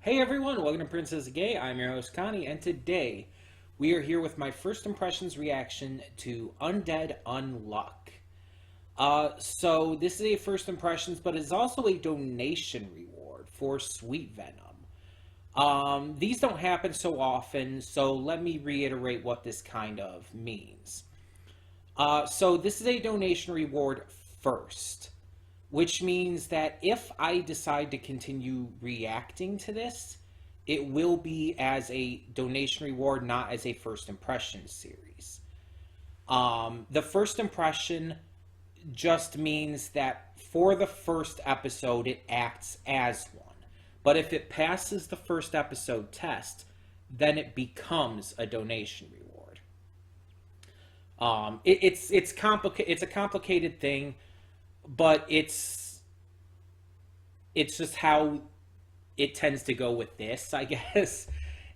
Hey everyone, welcome to Princess Gay. I'm your host Connie, and today we are here with my first impressions reaction to Undead Unluck. So this is a first impressions, but it's also a donation reward for Sweet Venom. These don't happen so often, so let me reiterate what this kind of means. So this is a donation reward first, which means that if I decide to continue reacting to this, it will be as a donation reward, not as a first impression series. The first impression just means that for the first episode, it acts as one. But if it passes the first episode test, then it becomes a donation reward. It's complicated. It's a complicated thing, but it's just how it tends to go with this, I guess.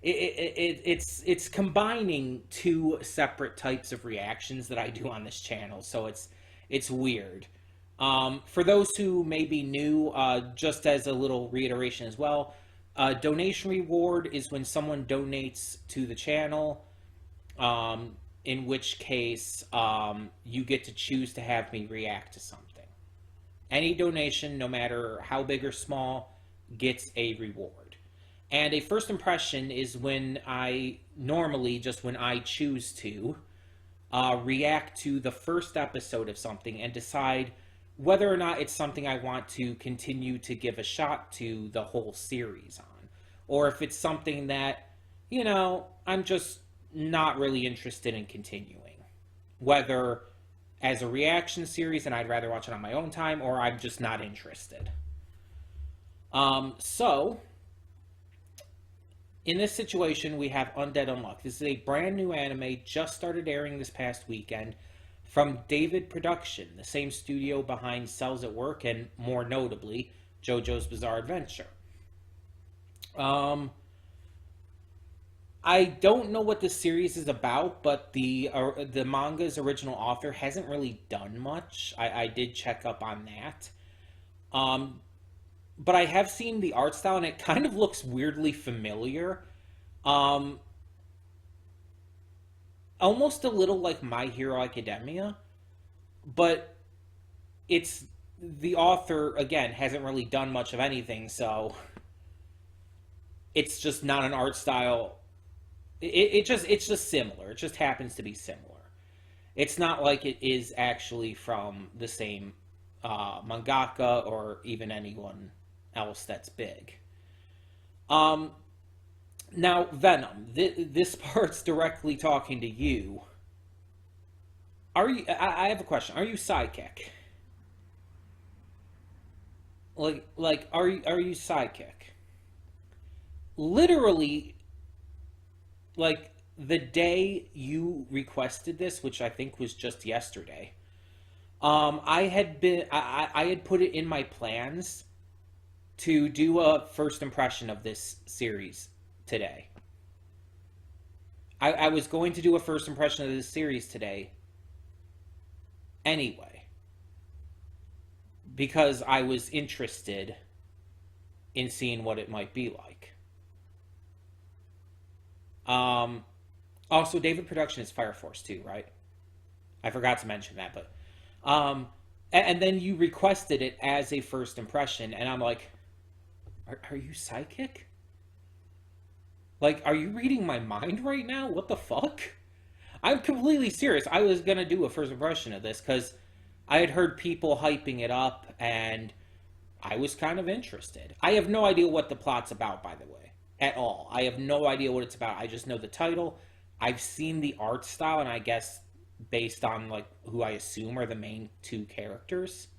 It's combining two separate types of reactions that I do on this channel, so it's weird. For those who may be new, just as a little reiteration as well, donation reward is when someone donates to the channel, in which case you get to choose to have me react to something. Any donation, no matter how big or small, gets a reward. And a first impression is when when I choose to react to the first episode of something and decide whether or not it's something I want to continue to give a shot to the whole series on. Or if it's something that, I'm just not really interested in continuing. Whether as a reaction series and I'd rather watch it on my own time, or I'm just not interested. So, in this situation, we have Undead Unluck. This is a brand new anime, just started airing this past weekend, from David Production, the same studio behind Cells at Work and, more notably, JoJo's Bizarre Adventure. I don't know what this series is about, but the manga's original author hasn't really done much. I did check up on that. But I have seen the art style, and it kind of looks weirdly familiar. Almost a little like My Hero Academia. But the author, again, hasn't really done much of anything, so it's just not an art style. It's just similar. It just happens to be similar. It's not like it is actually from the same mangaka or even anyone else that's big. Now, Venom, this part's directly talking to you. I have a question. Are you sidekick? Are you sidekick? Literally, the day you requested this, which I think was just yesterday, I had put it in my plans to do a first impression of this series today. I was going to do a first impression of this series today anyway, because I was interested in seeing what it might be like. Also, David Production is Fire Force too, right? I forgot to mention that, but and then you requested it as a first impression, and I'm like, are you psychic? Are you reading my mind right now? What the fuck? I'm completely serious. I was gonna do a first impression of this because I had heard people hyping it up, and I was kind of interested. I have no idea what the plot's about, by the way. At all. I have no idea what it's about. I just know the title. I've seen the art style, and I guess based on who I assume are the main two characters.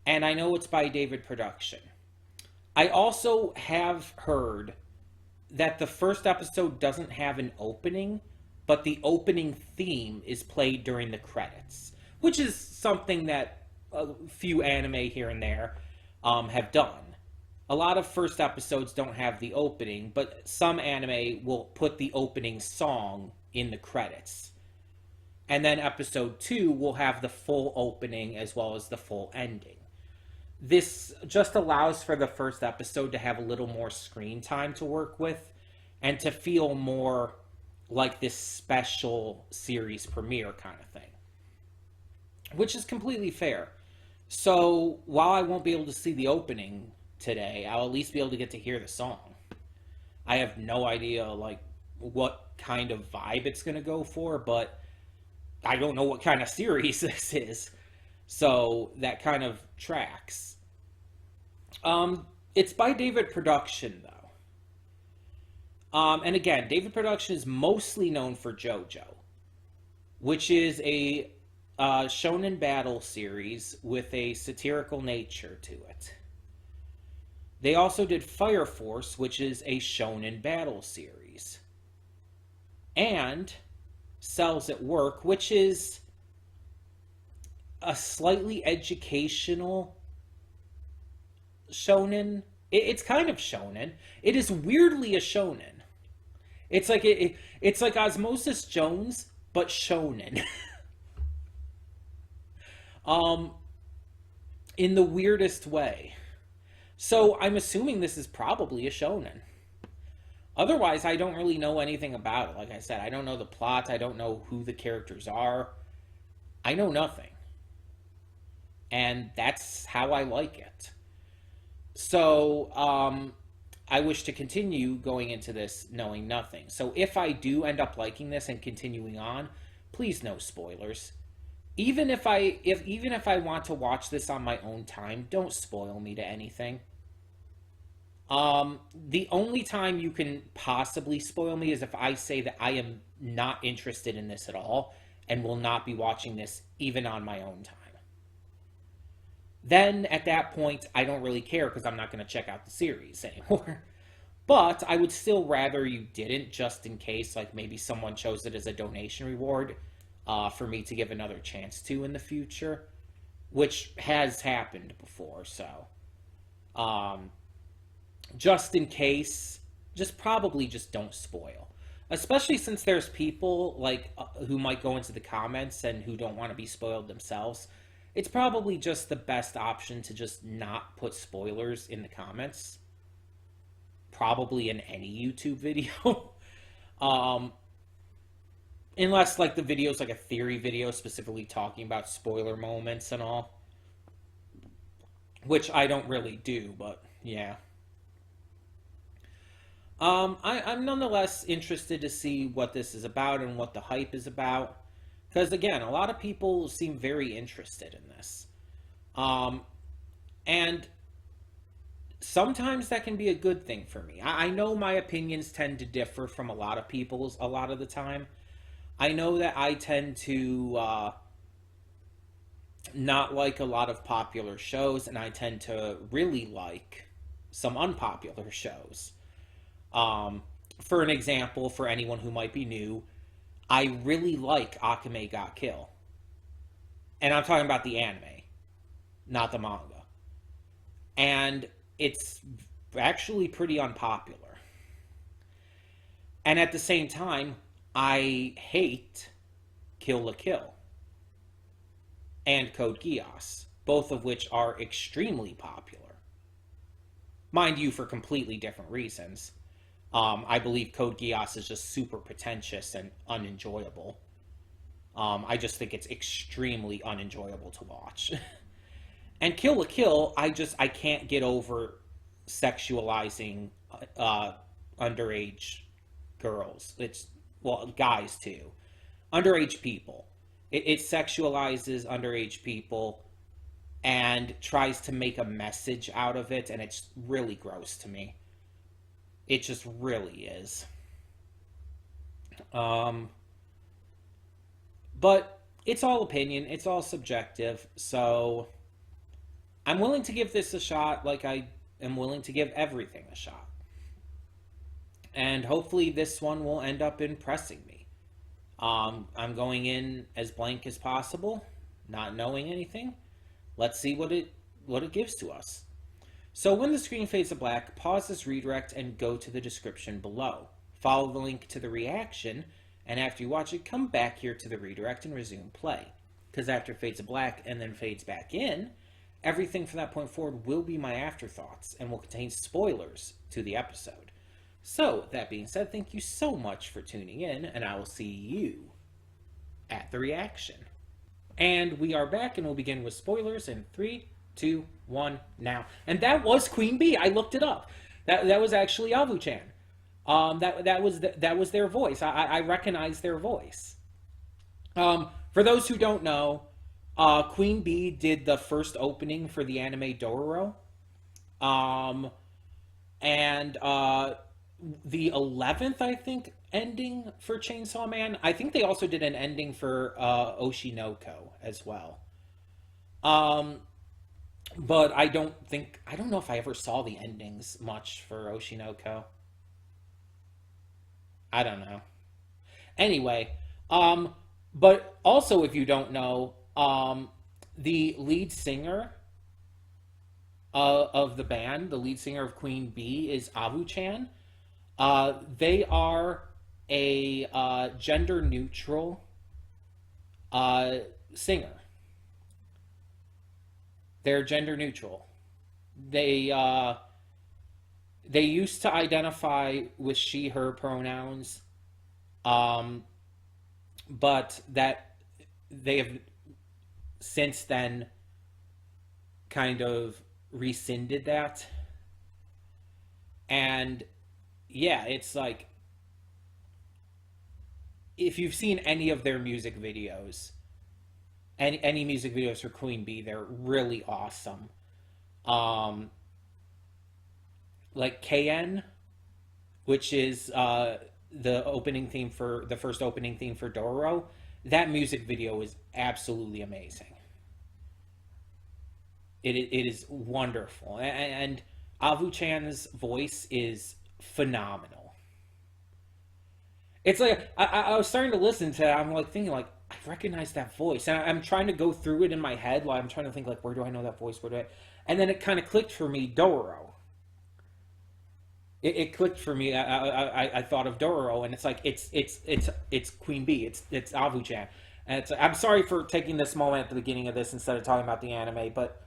And I know it's by David Production. I also have heard that the first episode doesn't have an opening, but the opening theme is played during the credits, which is something that a few anime here and there have done. A lot of first episodes don't have the opening, but some anime will put the opening song in the credits. And then episode 2 will have the full opening as well as the full ending. this just allows for the first episode to have a little more screen time to work with and to feel more like this special series premiere kind of thing, which is completely fair. So while I won't be able to see the opening today, I'll at least be able to get to hear the song. I have no idea like what kind of vibe it's going to go for, but I don't know what kind of series this is. So that kind of tracks. It's by David Production though. And again, David Production is mostly known for JoJo, which is a shonen battle series with a satirical nature to it. They also did Fire Force, which is a shonen battle series. And Cells at Work, which is a slightly educational shonen. It's kind of shonen. It is weirdly a shonen. It's like it's like Osmosis Jones, but shonen. In the weirdest way. So I'm assuming this is probably a shonen. Otherwise, I don't really know anything about it. Like I said, I don't know the plot. I don't know who the characters are. I know nothing. And that's how I like it. So, I wish to continue going into this knowing nothing. So if I do end up liking this and continuing on, please no spoilers. Even if I want to watch this on my own time, don't spoil me to anything. The only time you can possibly spoil me is if I say that I am not interested in this at all and will not be watching this even on my own time. Then at that point, I don't really care because I'm not going to check out the series anymore. But I would still rather you didn't, just in case, like maybe someone chose it as a donation reward for me to give another chance to in the future, which has happened before. So, just in case, just probably just don't spoil. Especially since there's people like who might go into the comments and who don't want to be spoiled themselves. It's probably just the best option to just not put spoilers in the comments. Probably in any YouTube video. Unless like the video's like a theory video specifically talking about spoiler moments and all. Which I don't really do, but yeah. I'm nonetheless interested to see what this is about and what the hype is about. Because, again, a lot of people seem very interested in this. And sometimes that can be a good thing for me. I know my opinions tend to differ from a lot of people's a lot of the time. I know that I tend to not like a lot of popular shows, and I tend to really like some unpopular shows. For an example, for anyone who might be new, I really like Akame ga Kill. And I'm talking about the anime, not the manga. And it's actually pretty unpopular. And at the same time, I hate Kill la Kill and Code Geass, both of which are extremely popular. Mind you, for completely different reasons. I believe Code Geass is just super pretentious and unenjoyable. I just think it's extremely unenjoyable to watch. And Kill la Kill, I can't get over sexualizing underage girls. Well, guys too. Underage people. It sexualizes underage people and tries to make a message out of it, and it's really gross to me. It just really is. But it's all opinion. It's all subjective. So I'm willing to give this a shot like I am willing to give everything a shot. And hopefully this one will end up impressing me. I'm going in as blank as possible, not knowing anything. Let's see what it gives to us. So when the screen fades to black, pause this redirect and go to the description below. Follow the link to the reaction, and after you watch it, come back here to the redirect and resume play. Because after it fades to black and then fades back in, everything from that point forward will be my afterthoughts and will contain spoilers to the episode. So, that being said, thank you so much for tuning in, and I will see you at the reaction. And we are back, and we'll begin with spoilers in 3, 2, 1, now. And that was Queen Bee. I looked it up. That was actually Avu-chan. That was their voice. I recognize their voice. For those who don't know, Queen Bee did the first opening for the anime Dororo. And the 11th, I think, ending for Chainsaw Man. I think they also did an ending for Oshinoko as well. But I don't know if I ever saw the endings much for Oshinoko. I don't know. Anyway, but also if you don't know, the lead singer of the band, the lead singer of Queen Bee, is Avu-chan. They are a gender neutral singer. They're gender neutral. They used to identify with she, her pronouns, but that they have since then kind of rescinded that. And yeah, it's like, if you've seen any of their music videos, any music videos for Queen Bee, they're really awesome. Like KN, which is the opening theme for the first opening theme for Dororo, that music video is absolutely amazing. It is wonderful, and Avu-chan's voice is phenomenal. It's like I was starting to listen to it. I'm like thinking like, I recognize that voice, and I'm trying to go through it in my head. Like I'm trying to think like, where do I know that voice? And then it kind of clicked for me, Dororo. It clicked for me. I thought of Dororo, and it's like it's Queen Bee. It's Avu-chan. And I'm sorry for taking this moment at the beginning of this instead of talking about the anime, but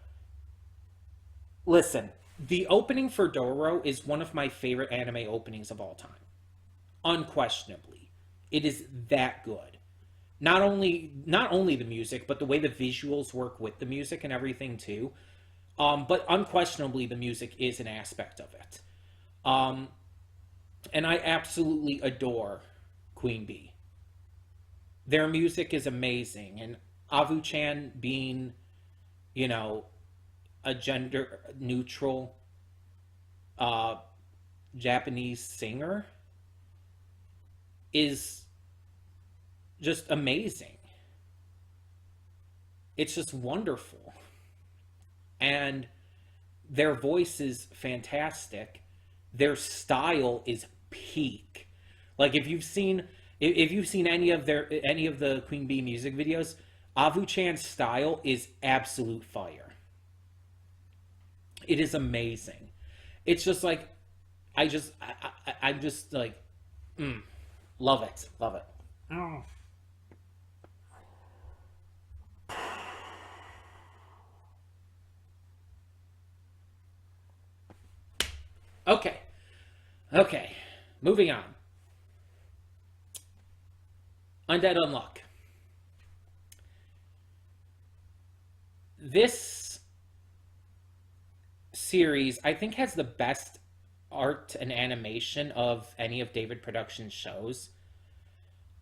listen, the opening for Dororo is one of my favorite anime openings of all time. Unquestionably. It is that good. Not only the music, but the way the visuals work with the music and everything too. But unquestionably the music is an aspect of it. And I absolutely adore Queen Bee. Their music is amazing, and Avu-chan being, a gender neutral Japanese singer is just amazing. It's just wonderful. And their voice is fantastic. Their style is peak. Like if you've seen any of the Queen Bee music videos, Avu-chan's style is absolute fire. It is amazing. It's just like I'm just like love it. Oh. Okay. Moving on. Undead Unluck. This series, I think, has the best art and animation of any of David Productions' shows.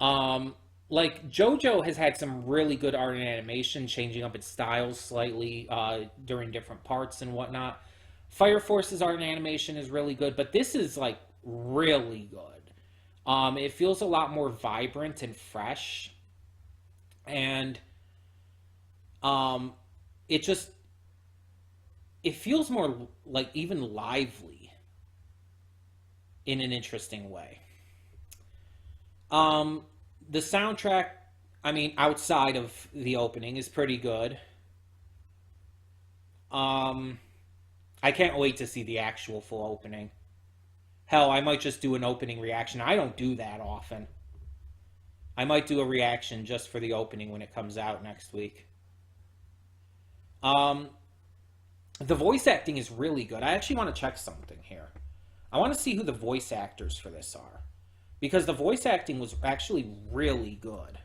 Like, JoJo has had some really good art and animation, changing up its styles slightly during different parts and whatnot. Fire Force's art and animation is really good, but this is, like, really good. It feels a lot more vibrant and fresh. And it feels more, like, even lively in an interesting way. The soundtrack, I mean, outside of the opening, is pretty good. I can't wait to see the actual full opening. Hell, I might just do an opening reaction. I don't do that often. I might do a reaction just for the opening when it comes out next week. The voice acting is really good. I actually want to check something here. I want to see who the voice actors for this are. Because the voice acting was actually really good.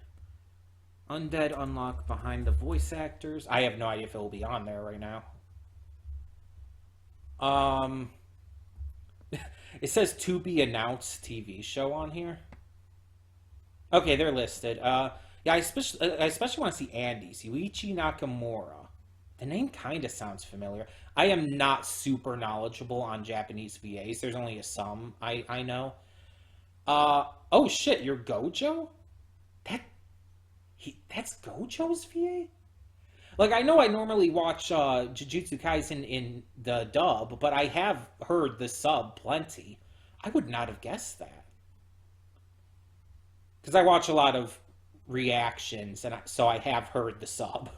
Undead Unluck behind the voice actors. I have no idea if it will be on there right now. Um, it says to be announced TV show on here. Okay, they're listed. Yeah, I especially want to see Andy's Yuichi Nakamura. The name kind of sounds familiar. I am not super knowledgeable on Japanese VAs. There's only a some I know. Oh shit, you're Gojo? That that's Gojo's VA? Like I know I normally watch Jujutsu Kaisen in the dub, but I have heard the sub plenty. I would not have guessed that because I watch a lot of reactions, and so I have heard the sub.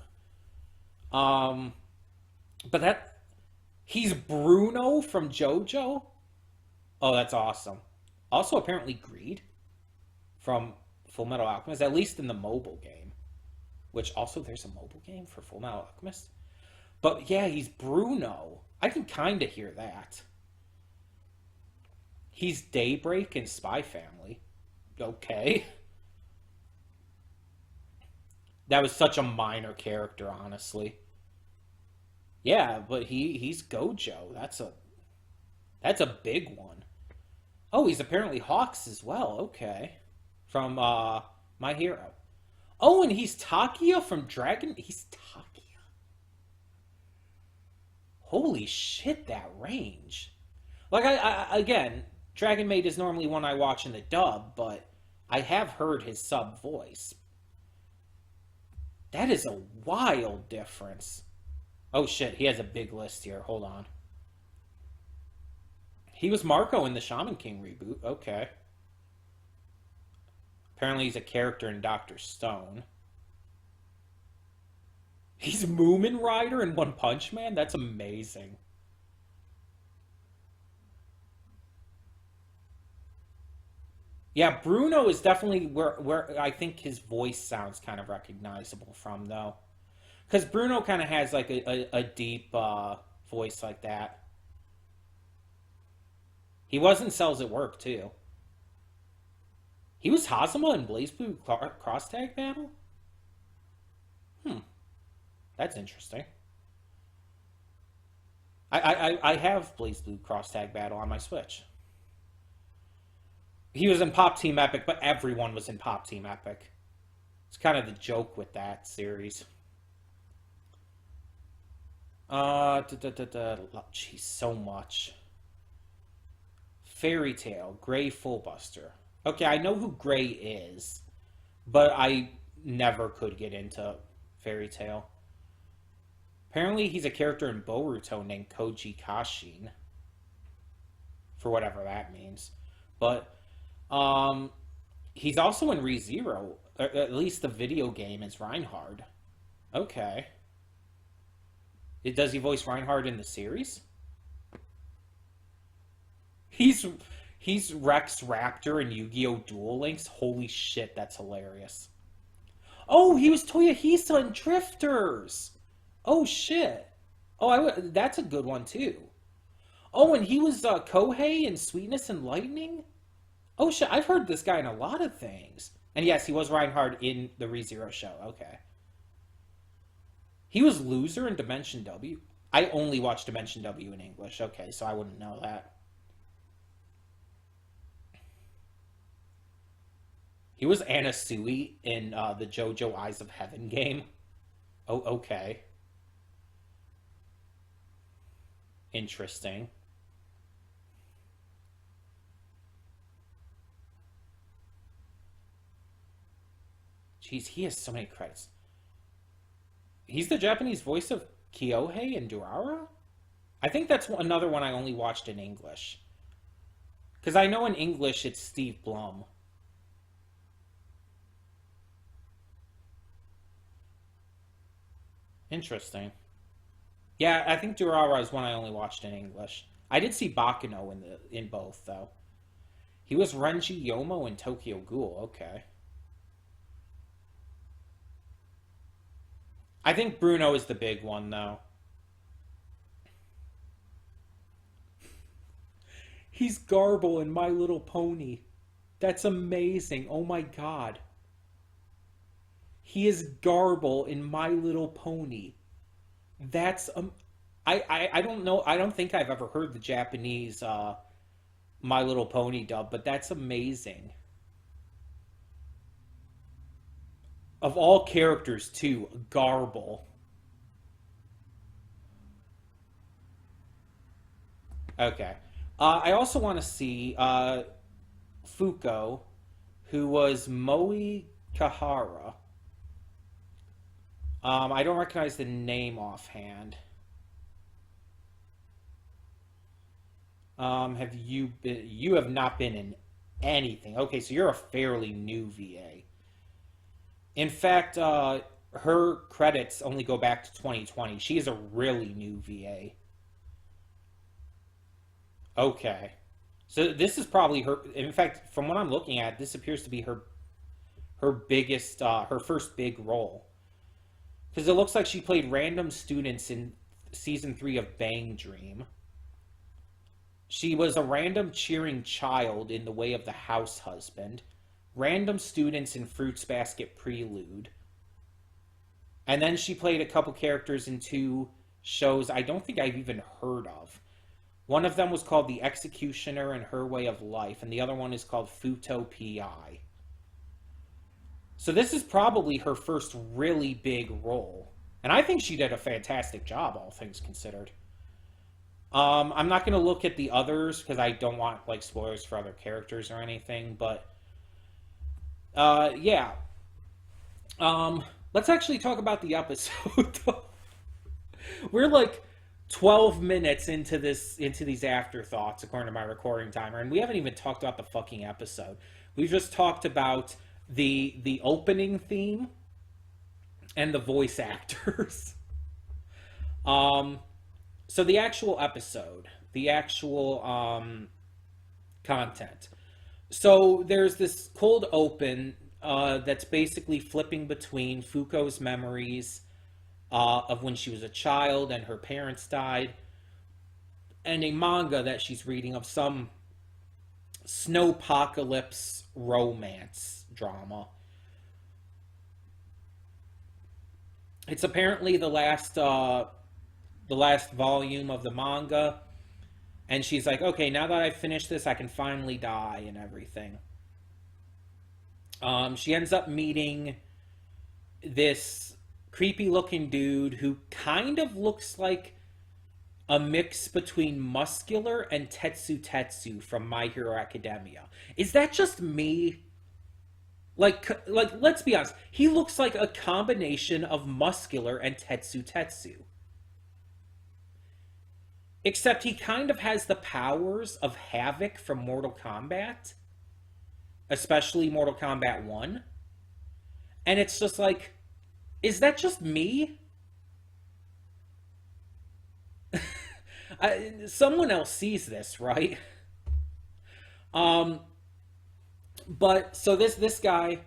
Um, but that he's Bruno from JoJo. Oh, that's awesome. Also, apparently Greed from Full Metal Alchemist, at least in the mobile game. Which also there's a mobile game for Full Metal Alchemist. But yeah, he's Bruno. I can kind of hear that. He's Daybreak in Spy Family. Okay. That was such a minor character, honestly. Yeah, but he's Gojo. That's a big one. Oh, he's apparently Hawks as well. Okay. From My Hero. Oh, and he's Takia from Dragon. He's Takia. Holy shit, that range. Like I again, Dragon Maid is normally one I watch in the dub, but I have heard his sub voice. That is a wild difference. Oh shit, he has a big list here. Hold on. He was Marco in the Shaman King reboot. Okay. Apparently he's a character in Doctor Stone. He's Moomin Rider in One Punch Man? That's amazing. Yeah, Bruno is definitely where I think his voice sounds kind of recognizable from, though. Because Bruno kind of has like a deep voice like that. He was in Cells at Work, too. He was Hazama in Blaze Blue Cross Tag Battle? Hmm, that's interesting. I have Blaze Blue Cross Tag Battle on my Switch. He was in Pop Team Epic, but everyone was in Pop Team Epic. It's kind of the joke with that series. Geez, so much. Fairy Tale, Gray Fullbuster. Okay, I know who Gray is, but I never could get into Fairy Tale. Apparently, he's a character in Boruto named Koji Kashin, for whatever that means. But he's also in ReZero. At least the video game is Reinhard. Okay. Does he voice Reinhard in the series? He's he's Rex Raptor in Yu-Gi-Oh! Duel Links. Holy shit, that's hilarious. Oh, he was Toyahisa in Drifters. Oh shit. Oh, that's a good one too. Oh, and he was Kohei in Sweetness and Lightning. Oh shit, I've heard this guy in a lot of things. And yes, he was Reinhardt in the ReZero show. Okay. He was Loser in Dimension W. I only watch Dimension W in English. Okay, so I wouldn't know that. He was Anasui in the JoJo Eyes of Heaven game. Oh, okay. Interesting. Jeez, he has so many credits. He's the Japanese voice of Kyohei and Durara? I think that's another one I only watched in English. Because I know in English it's Steve Blum. Interesting. Yeah, I think Durara is one I only watched in English. I did see Bakuno in both, though. He was Renji Yomo in Tokyo Ghoul. Okay. I think Bruno is the big one, though. He's Garble in My Little Pony. That's amazing. Oh my god. He is Garble in My Little Pony. That's I don't know. I don't think I've ever heard the Japanese My Little Pony dub, but that's amazing. Of all characters, too, Garble. Okay. I also want to see Fuko, who was Moe Kahara. I don't recognize the name offhand. Have you been? You have not been in anything. Okay, so you're a fairly new VA. In fact, her credits only go back to 2020. She is a really new VA. Okay. So this is probably her. In fact, from what I'm looking at, this appears to be her biggest, her first big role. Because it looks like she played random students in season 3 of Bang Dream. She was a random cheering child in The Way of the House Husband. Random students in Fruits Basket Prelude. And then she played a couple characters in 2 shows I don't think I've even heard of. One of them was called The Executioner and Her Way of Life, and the other one is called Futo PI. So this is probably her first really big role. And I think she did a fantastic job, all things considered. I'm not going to look at the others because I don't want like spoilers for other characters or anything, but yeah. Let's actually talk about the episode. We're like 12 minutes into these afterthoughts according to my recording timer, and we haven't even talked about the fucking episode. We've just talked about the opening theme and the voice actors. So the actual episode, the actual content. So there's this cold open that's basically flipping between Fuko's memories of when she was a child and her parents died, and a manga that she's reading of some snowpocalypse romance drama. It's apparently the last volume of the manga, and she's like, okay, now that I've finished this, I can finally die and everything. She ends up meeting this creepy looking dude who kind of looks like a mix between Muscular and Tetsu from My Hero Academia. Is that just me? Like, let's be honest. He looks like a combination of Muscular and Tetsu. Except he kind of has the powers of Havoc from Mortal Kombat. Especially Mortal Kombat 1. And it's just like, is that just me? Someone else sees this, right? But so this guy,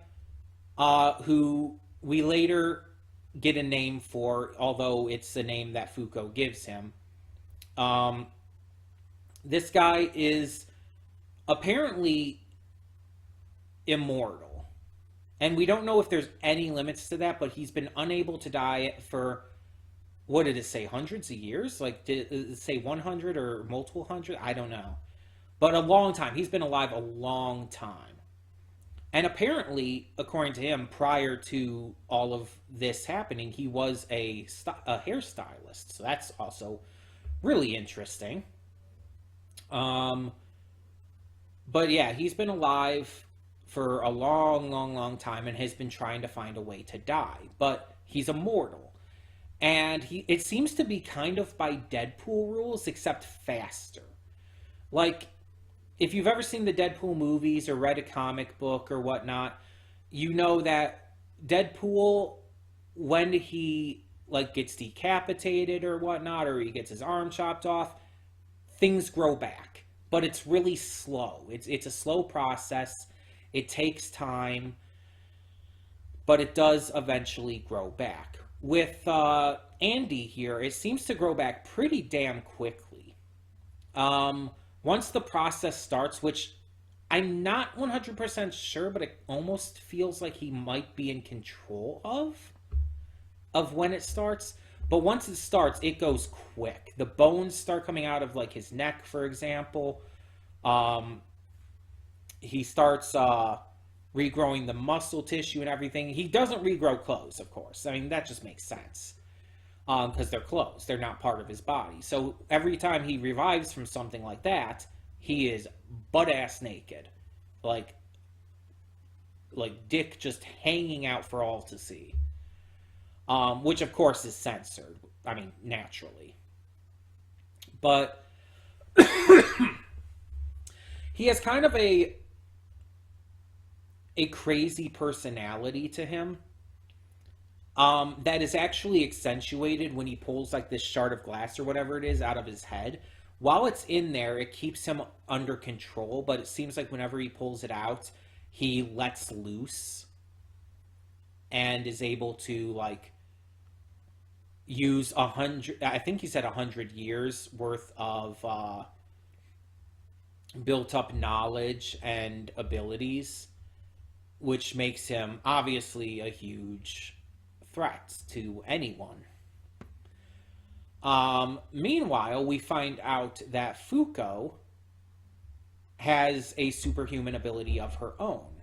who we later get a name for, although it's a name that Fuko gives him. This guy is apparently immortal. And we don't know if there's any limits to that, but he's been unable to die for, what did it say, hundreds of years? Like, did it say 100 or multiple hundred? I don't know. But a long time. He's been alive a long time. And apparently, according to him, prior to all of this happening, he was a hairstylist. So that's also really interesting. But yeah, he's been alive for a long time and has been trying to find a way to die. But he's immortal. And it seems to be kind of by Deadpool rules, except faster. Like, if you've ever seen the Deadpool movies or read a comic book or whatnot, you know that Deadpool, when he like gets decapitated or whatnot, or he gets his arm chopped off, things grow back. But it's really slow. It's a slow process. It takes time, but it does eventually grow back. With Andy here, it seems to grow back pretty damn quickly. Once the process starts, which I'm not 100% sure, but it almost feels like he might be in control of when it starts. But once it starts, it goes quick. The bones start coming out of like his neck, for example. Um, he starts regrowing the muscle tissue and everything. He doesn't regrow clothes, of course. I mean, that just makes sense because they're clothes. They're not part of his body. So every time he revives from something like that, he is butt ass naked, like dick just hanging out for all to see. Which of course is censored. I mean, naturally, but he has kind of a crazy personality to him. That is actually accentuated when he pulls like this shard of glass or whatever it is out of his head. While it's in there, it keeps him under control, but it seems like whenever he pulls it out, he lets loose and is able to like use 100, I think he said 100 years worth of built up knowledge and abilities, which makes him obviously a huge threat to anyone. Meanwhile, we find out that Fuko has a superhuman ability of her own.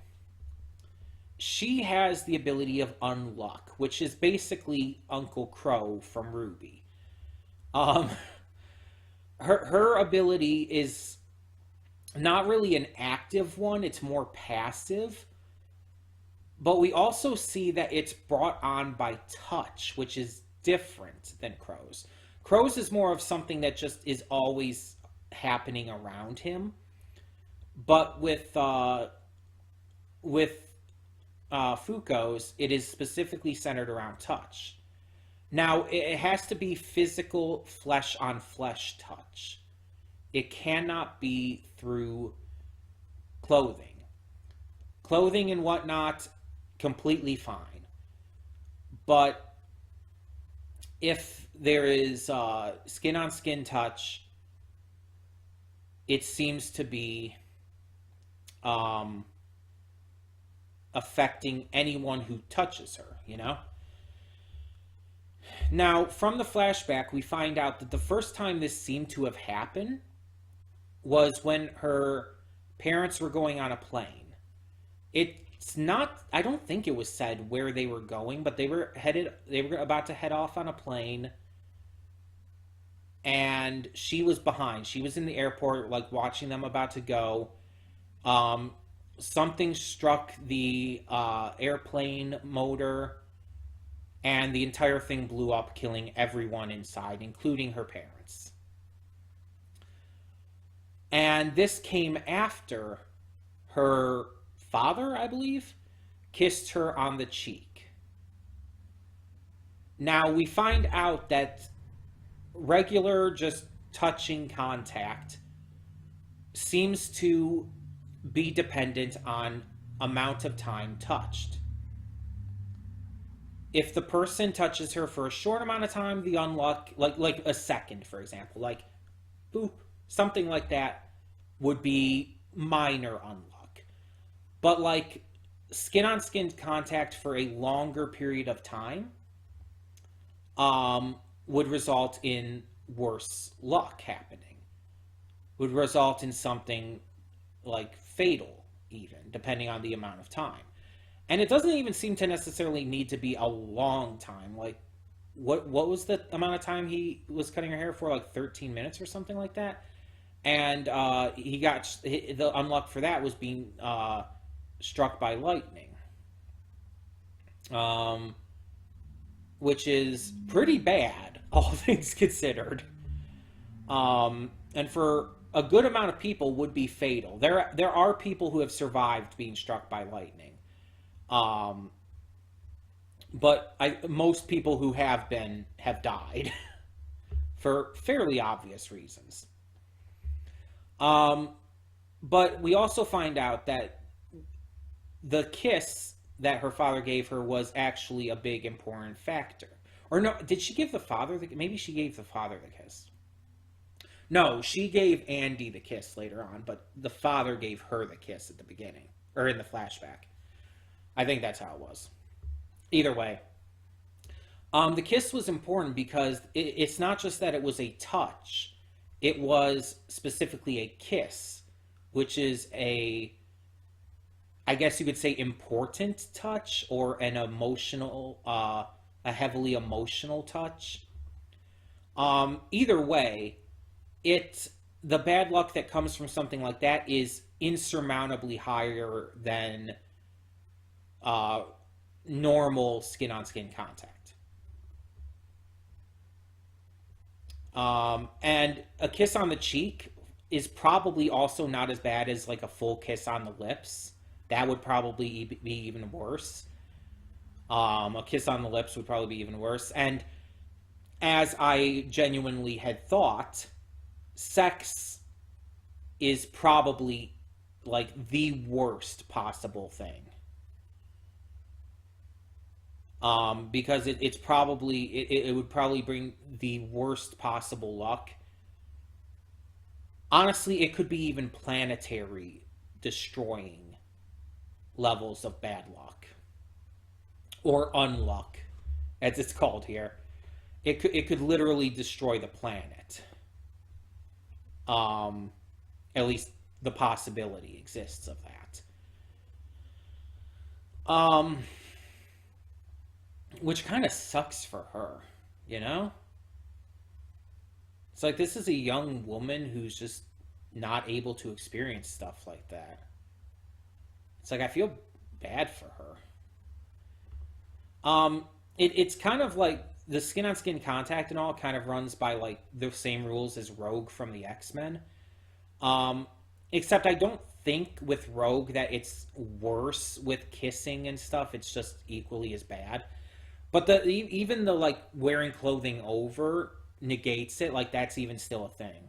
She has the ability of Unluck, which is basically Uncle Crow from Ruby. Um, her ability is not really an active one, it's more passive. But we also see that it's brought on by touch, which is different than Crow's. Crow's is more of something that just is always happening around him. But with Fuko's, it is specifically centered around touch. Now, it has to be physical, flesh on flesh touch. It cannot be through clothing. Clothing and whatnot, completely fine. But if there is skin on skin touch, it seems to be affecting anyone who touches her, you know? Now, from the flashback, we find out that the first time this seemed to have happened was when her parents were going on a plane. It's not, I don't think it was said where they were going, but they were about to head off on a plane, and she was behind. She was in the airport, like, watching them about to go. Something struck the airplane motor, and the entire thing blew up, killing everyone inside, including her parents. And this came after her father, I believe, kissed her on the cheek. Now, we find out that regular, just touching contact seems to be dependent on amount of time touched. If the person touches her for a short amount of time, the unluck, like a second, for example, like boop, something like that, would be minor unluck. But like skin on skin contact for a longer period of time would result in worse luck happening. Would result in something like fatal, even, depending on the amount of time. And it doesn't even seem to necessarily need to be a long time. Like, what was the amount of time he was cutting her hair for? Like 13 minutes or something like that? And he got, the unluck for that was being struck by lightning. Which is pretty bad, all things considered. And for a good amount of people would be fatal. There are people who have survived being struck by lightning. But most people who have died for fairly obvious reasons. But we also find out that the kiss that her father gave her was actually a big important factor. Or no, did she give the father maybe she gave the father the kiss. No, she gave Andy the kiss later on, but the father gave her the kiss at the beginning, or in the flashback. I think that's how it was. Either way, the kiss was important because it's not just that it was a touch; it was specifically a kiss, which is I guess you could say, important touch or an emotional, a heavily emotional touch. Either way, it the bad luck that comes from something like that is insurmountably higher than uh, normal skin on skin contact. And a kiss on the cheek is probably also not as bad as like a full kiss on the lips. That would probably be even worse. A kiss on the lips would probably be even worse. And as I genuinely had thought, sex is probably like the worst possible thing. Because it's probably it would probably bring the worst possible luck. Honestly, it could be even planetary destroying levels of bad luck or unluck, as it's called here. It could literally destroy the planet. Um, at least the possibility exists of that. Um, which kind of sucks for her, you know? It's like this is a young woman who's just not able to experience stuff like that. It's like I feel bad for her. It's kind of like the skin on skin contact and all kind of runs by like the same rules as Rogue from the X-Men. Um, Except I don't think with Rogue that it's worse with kissing and stuff. It's just equally as bad. But even the like wearing clothing over negates it. Like that's even still a thing.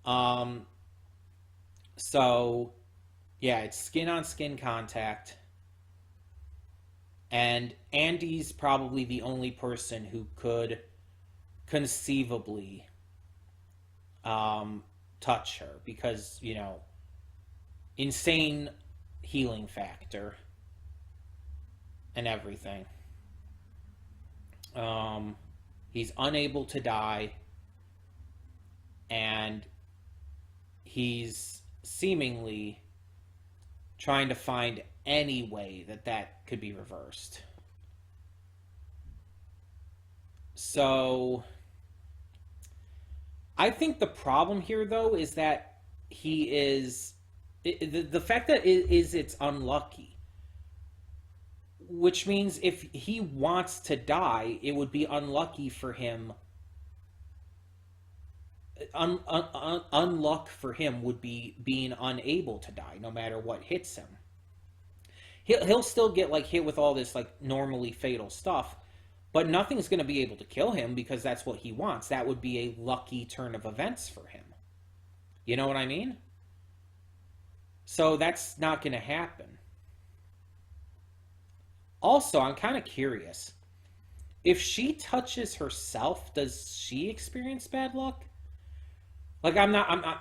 Um, so yeah, it's skin on skin contact. And Andy's probably the only person who could conceivably um, touch her because, insane healing factor and everything. Um, he's unable to die, and he's seemingly trying to find any way that could be reversed. So I think the problem here, though, is that he is the fact that it's unlucky, which means if he wants to die, it would be unlucky for him. Unluck for him would be being unable to die, no matter what hits him. He'll still get like hit with all this like normally fatal stuff, but nothing's going to be able to kill him because that's what he wants. That would be a lucky turn of events for him. You know what I mean? So that's not going to happen. Also, I'm kind of curious. If she touches herself, does she experience bad luck? Like I'm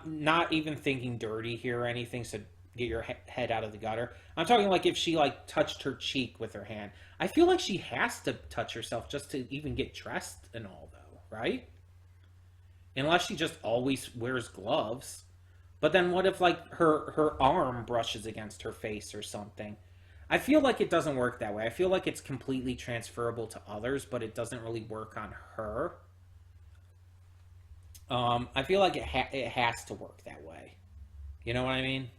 not even thinking dirty here or anything, so get your head out of the gutter. I'm talking like if she like touched her cheek with her hand. I feel like she has to touch herself just to even get dressed and all though, right? Unless she just always wears gloves. But then what if like her arm brushes against her face or something? I feel like it doesn't work that way. I feel like it's completely transferable to others, but it doesn't really work on her. I feel like it has to work that way. You know what I mean?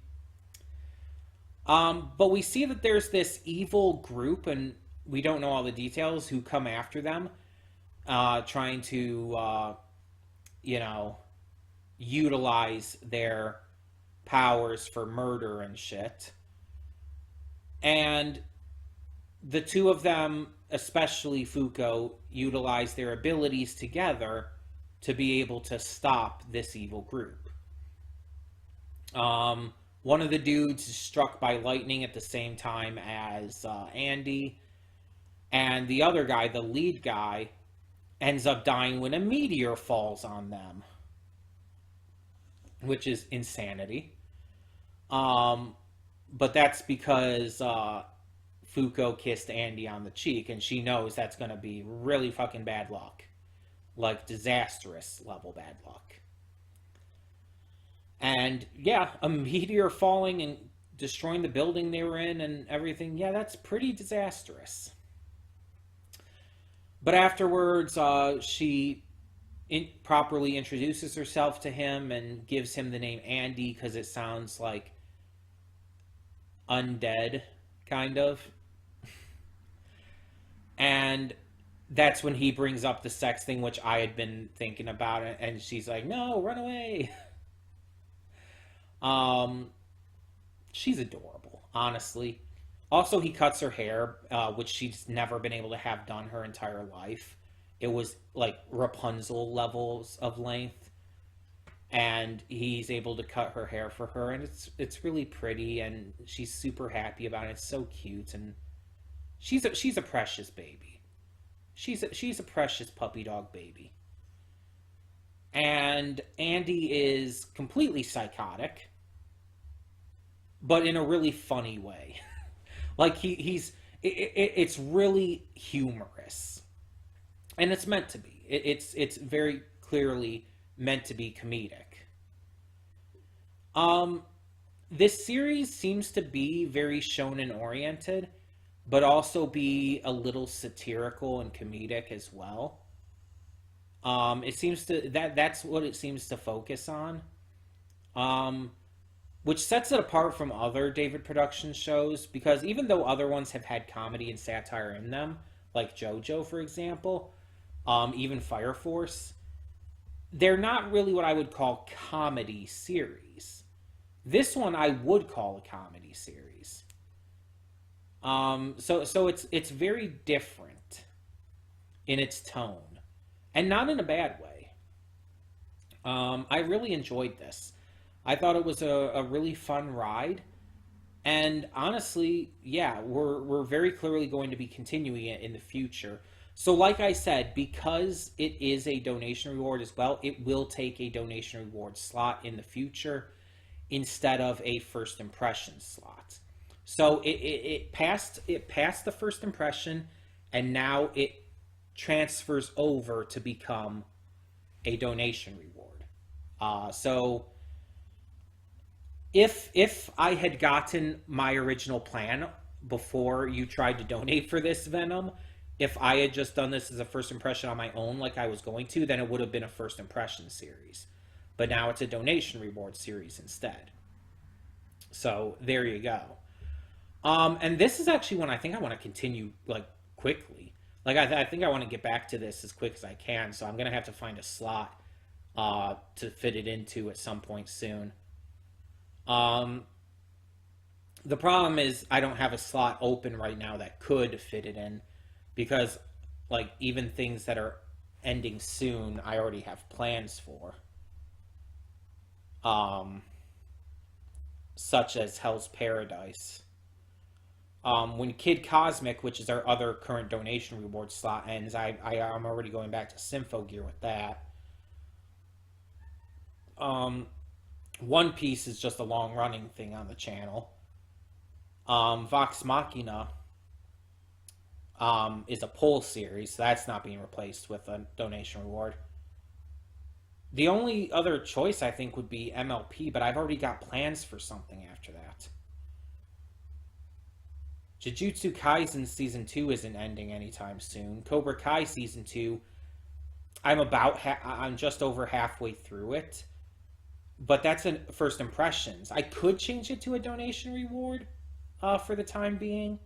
But we see that there's this evil group, and we don't know all the details, who come after them, trying to, you know, utilize their powers for murder and shit. And the two of them, especially Fuko, utilize their abilities together to be able to stop this evil group. One of the dudes is struck by lightning at the same time as Andy, and the other guy, the lead guy, ends up dying when a meteor falls on them. which is insanity. Um, but that's because Fuko kissed Andy on the cheek, and she knows that's going to be really fucking bad luck. Like, disastrous level bad luck. And, yeah, a meteor falling and destroying the building they were in and everything, yeah, that's pretty disastrous. But afterwards, she properly introduces herself to him and gives him the name Andy because it sounds like undead, kind of. And that's when he brings up the sex thing, which I had been thinking about it, and she's like, "No, run away." Um, she's adorable, honestly. Also, he cuts her hair, which she's never been able to have done her entire life. It was like Rapunzel levels of length, and he's able to cut her hair for her, and it's really pretty, and she's super happy about it. It's so cute, and she's a precious baby. She's a precious puppy dog baby. And Andy is completely psychotic, but in a really funny way. Like it's really humorous, and it's meant to be. It's very clearly meant to be comedic. Um, this series seems to be very shonen oriented, but also be a little satirical and comedic as well. It seems to that's what it seems to focus on. Um, which sets it apart from other David production shows because even though other ones have had comedy and satire in them, like JoJo for example, even Fire Force, they're not really what I would call comedy series. This one I would call a comedy series. So it's very different in its tone, and not in a bad way. I really enjoyed this. I thought it was a really fun ride, and honestly, yeah, we're very clearly going to be continuing it in the future. So, like I said, because it is a donation reward as well, it will take a donation reward slot in the future instead of a first impression slot. So it passed the first impression, and now it transfers over to become a donation reward. So if I had gotten my original plan before you tried to donate for this Venom, if I had just done this as a first impression on my own, like I was going to, then it would have been a first impression series. But now it's a donation reward series instead. So there you go. And this is actually one I think I want to continue like quickly. Like I think I want to get back to this as quick as I can. So I'm gonna have to find a slot to fit it into at some point soon. Um, the problem is I don't have a slot open right now that could fit it in because like even things that are ending soon I already have plans for. Um, such as Hell's Paradise. When Kid Cosmic, which is our other current donation reward slot, ends, I'm already going back to Sympho Gear with that. Um, One Piece is just a long running thing on the channel. Vox Machina is a poll series, so that's not being replaced with a donation reward. The only other choice I think would be MLP, but I've already got plans for something after that. Jujutsu Kaisen Season 2 isn't ending anytime soon. Cobra Kai Season 2, I'm just over halfway through it. But that's in first impressions. I could change it to a donation reward for the time being.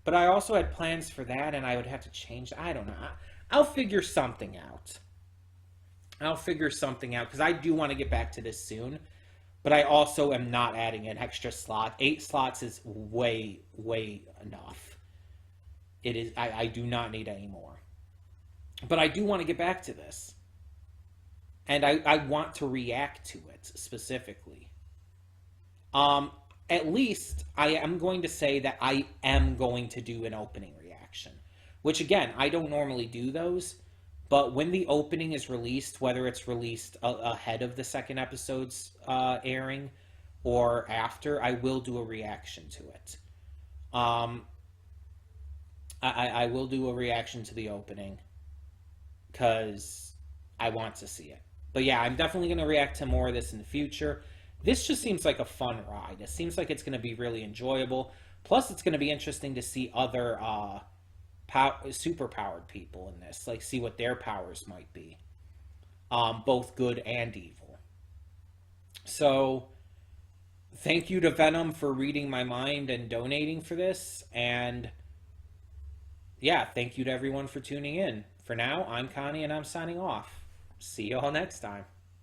But I also had plans for that, and I would have to change. I don't know. I'll figure something out. Because I do want to get back to this soon. But I also am not adding an extra slot. 8 slots is way, way enough. It is. I do not need any more. But I do want to get back to this. And I want to react to it specifically. At least I am going to say that I am going to do an opening reaction. Which again, I don't normally do those. But when the opening is released, whether it's released ahead of the second episode's airing or after, I will do a reaction to it. Um, I will do a reaction to the opening because I want to see it. But yeah, I'm definitely going to react to more of this in the future. This just seems like a fun ride. It seems like it's going to be really enjoyable. Plus, it's going to be interesting to see other super powered people in this, like see what their powers might be, both good and evil. So, thank you to Venom for reading my mind and donating for this. And yeah, thank you to everyone for tuning in. For now, I'm Connie and I'm signing off. See you all next time.